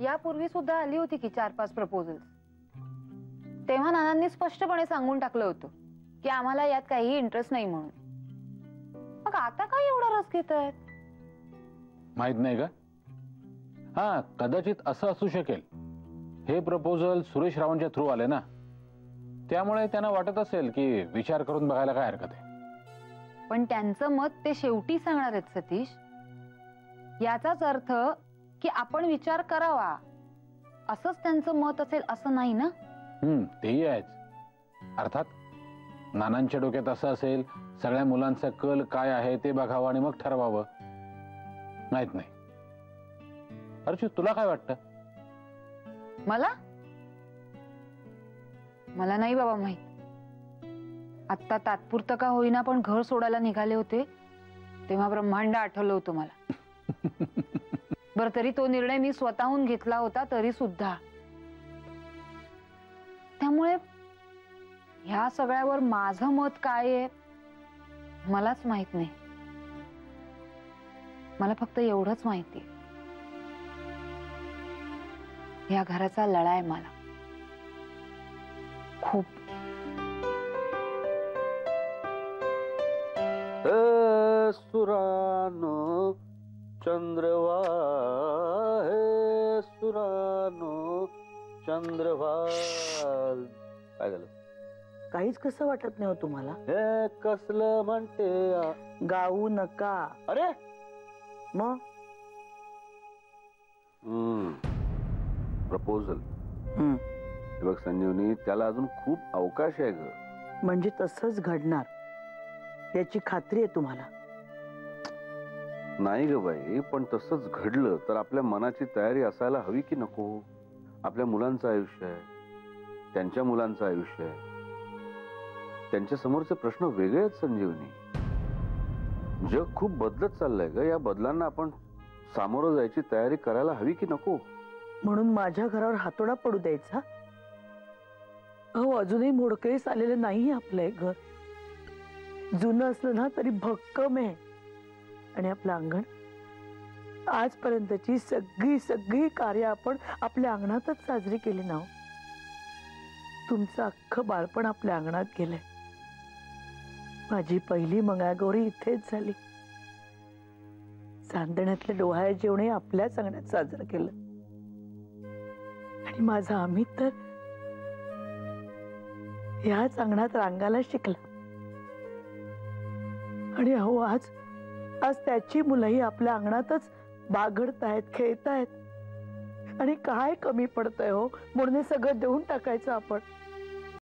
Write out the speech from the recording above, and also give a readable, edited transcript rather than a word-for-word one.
यापूर्वी सुद्धा आली होती की 4-5 प्रपोजल्स. तेव्हा नानांनी स्पष्टपणे सांगून टाकलं होतं की आम्हाला यात काही इंटरेस्ट नाही म्हणून. मग आता काय एवढा रस घेतायत? माहित नाही का? हा, कदाचित असं असू शकेल. हे प्रपोजल सुरेश रावांच्या थ्रू आले ना, त्यामुळे त्यांना वाटत असेल की विचार करून बघायला काय हरकत आहे. पण त्यांचं मत ते शेवटी सांगणार आहेत सतीश. याचाच अर्थ की आपण विचार करावा असंच त्यांचं मत असेल असं नाही ना? तेही आहेच. अर्थात नानांच्या डोक्यात असं असेल, सगळ्या मुलांचा कल काय आहे ते बघावं आणि मग ठरवावं. माहित नाही. अर्चू, तुला काय वाटतं? मला नाही बाबा माहित. आता तात्पुरतं का होईना पण घर सोडायला निघाले होते तेव्हा ब्रह्मांड आठवलं होतं मला. बर, तरी तो निर्णय मी स्वतःहून घेतला होता तरी सुद्धा. त्यामुळे ह्या सगळ्यावर माझं मत काय आहे मलाच माहित नाही. मला फक्त एवढंच माहिती, या घराचा लळा आहे मला खूप. सुरानो चंद्रवाळ, सुरानो चंद्रवाळ. काय झालं? काहीच कसं वाटत नाही हो तुम्हाला? हे कसलं म्हणते? गाऊ नका. अरे मग प्रपोजल. बघ संजीवनी, त्याला अजून खूप अवकाश आहे ग. म्हणजे तसंच घडणार याची खात्री आहे तुम्हाला? नाही ग बाई, पण तसंच घडलं तर आपल्या मनाची तयारी असायला हवी की नको? आपल्या मुलांचं आयुष्य आहे, त्यांच्या मुलांचं आयुष्य आहे, त्यांच्या समोरचे प्रश्न वेगळे आहेत संजीवनी. जग खूप बदलत चाललंय ग. या बदलांना आपण सामोरं जायची तयारी करायला हवी की नको? म्हणून माझ्या घरावर हातोडा पडू द्यायचा? अहो, अजूनही मोडकळीस आलेलं नाही आपलं घर. जुनं असलं ना तरी भक्कम आहे. आणि आपलं अंगण, आजपर्यंतची सगळी कार्य आपण आपल्या अंगणातच साजरी केली ना. तुमचं अख्खं बाळपण आपल्या अंगणात गेलंय. माझी पहिली मंगळागौरी इथेच झाली. चांदण्यातले डोहाळे जेवणे आपल्याच अंगणात साजरं केलं. आणि माझा अमित तर याच अंगणात रांगायला शिकला. आणि अहो, आज त्याची मुलंही आपल्या अंगणातच बागडतायत, खेळतायत. आणि काय कमी पडतंय हो म्हणून हे सगळं देऊन टाकायचं आपण?